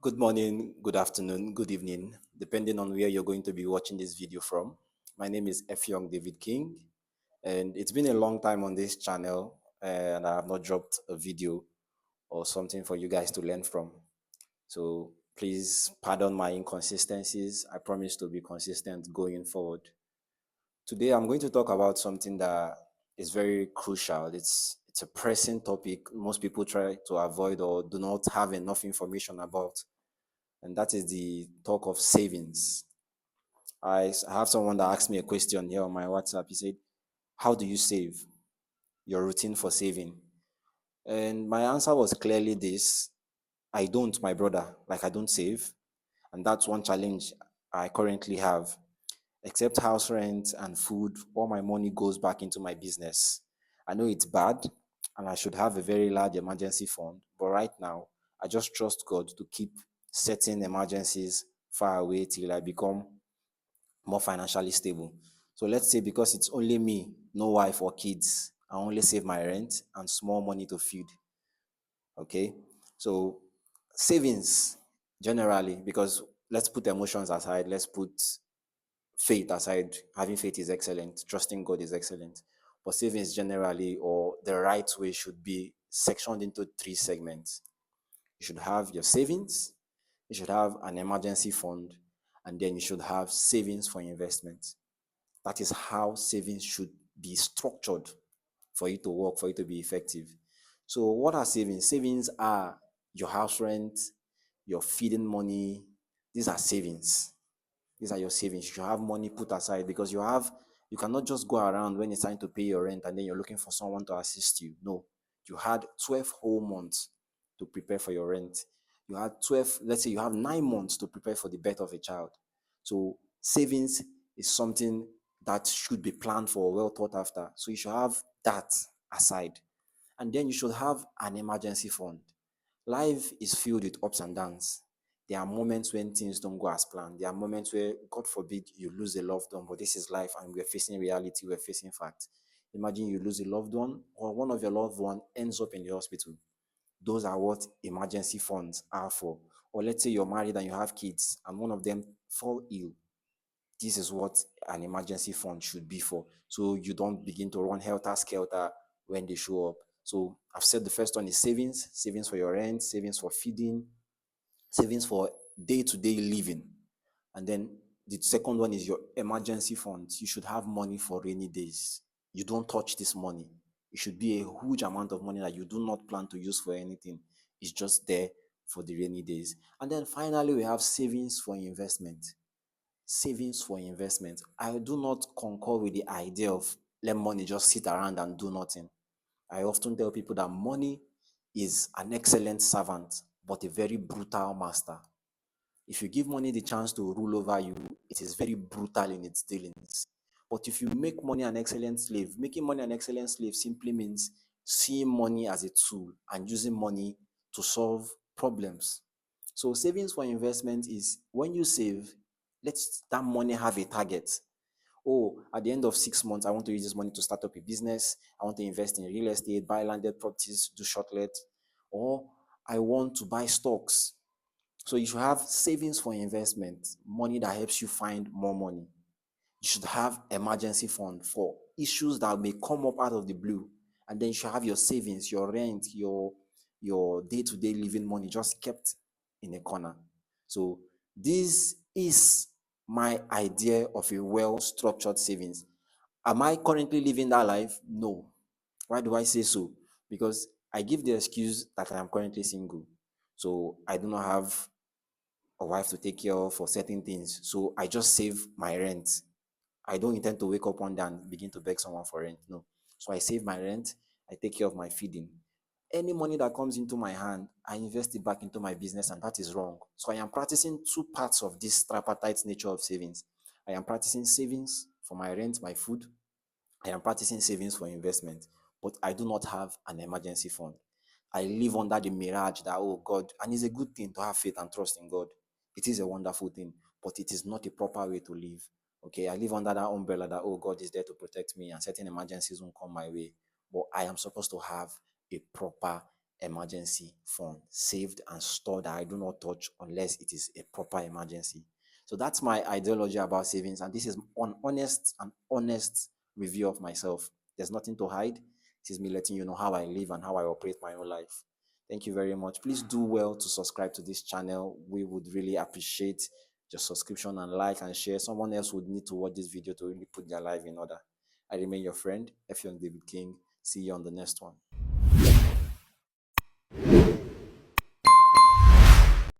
Good morning, good afternoon, good evening, depending on where you're going to be watching this video from. My name is Effiong David King, and it's been a long time on this channel, and I have not dropped a video or something for you guys to learn from. So please pardon my inconsistencies. I promise to be consistent going forward. Today, I'm going to talk about something that is very crucial. It's a pressing topic most people try to avoid or do not have enough information about, and that is the talk of savings. I have someone that asked me a question here on my WhatsApp. He said, how do you save? Your routine for saving? And my answer was clearly this: I don't, my brother. Like, I don't save. And that's one challenge I currently have. Except house rent and food, all my money goes back into my business. I know it's bad and I should have a very large emergency fund, but right now, I just trust God to keep certain emergencies far away till I become more financially stable. So let's say because it's only me, no wife or kids, I only save my rent and small money to feed. Okay. So savings generally, because let's put emotions aside, let's put faith aside. Having faith is excellent, trusting God is excellent. But savings generally, or the right way, should be sectioned into three segments. You should have your savings, you should have an emergency fund, and then you should have savings for investment. That is how savings should be structured for you to work, for you to be effective. So, what are savings? Savings are your house rent, your feeding money. These are savings. These are your savings. You should have money put aside because you cannot just go around when it's time to pay your rent and then you're looking for someone to assist you. No, you had 12 whole months to prepare for your rent. You had 12, let's say you have 9 months to prepare for the birth of a child. So savings is something that should be planned for, well thought after. So you should have that aside. And then you should have an emergency fund. Life is filled with ups and downs. There are moments when things don't go as planned. There are moments where, God forbid, you lose a loved one, but this is life and we're facing reality, we're facing fact. Imagine you lose a loved one or one of your loved one ends up in the hospital. Those are what emergency funds are for. Or let's say you're married and you have kids and one of them fall ill. This is what an emergency fund should be for. So you don't begin to run helter skelter when they show up. So I've said the first one is savings, savings for your rent, savings for feeding, savings for day-to-day living. And then the second one is your emergency funds. You should have money for rainy days. You don't touch this money. It should be a huge amount of money that you do not plan to use for anything. It's just there for the rainy days. And then finally, we have savings for investment. Savings for investment. I do not concur with the idea of let money just sit around and do nothing. I often tell people that money is an excellent servant, but a very brutal master. If you give money the chance to rule over you, it is very brutal in its dealings. But if you make money an excellent slave, making money an excellent slave simply means seeing money as a tool and using money to solve problems. So savings for investment is when you save, let that money have a target. Oh, at the end of 6 months, I want to use this money to start up a business. I want to invest in real estate, buy landed properties, do short let, or I want to buy stocks. So you should have savings for investment, money that helps you find more money. You should have emergency fund for issues that may come up out of the blue. And then you should have your savings, your rent, your day-to-day living money just kept in a corner. So this is my idea of a well-structured savings. Am I currently living that life? No. Why do I say so? Because I give the excuse that I am currently single. So I do not have a wife to take care of for certain things. So I just save my rent. I don't intend to wake up one day and begin to beg someone for rent. No. So I save my rent. I take care of my feeding. Any money that comes into my hand, I invest it back into my business, and that is wrong. So I am practicing two parts of this tripartite nature of savings. I am practicing savings for my rent, my food. I am practicing savings for investment, but I do not have an emergency fund. I live under the mirage that, oh God, and it's a good thing to have faith and trust in God. It is a wonderful thing, but it is not a proper way to live. Okay, I live under that umbrella that, oh, God is there to protect me and certain emergencies won't come my way. But I am supposed to have a proper emergency fund saved and stored that I do not touch unless it is a proper emergency. So that's my ideology about savings, and this is an honest review of myself. There's nothing to hide. This is me letting you know how I live and how I operate my own life. Thank you very much. Please do well to subscribe to this channel. We would really appreciate your subscription and like and share. Someone else would need to watch this video to really put their life in order. I remain your friend, Effiong David King. See you on the next one.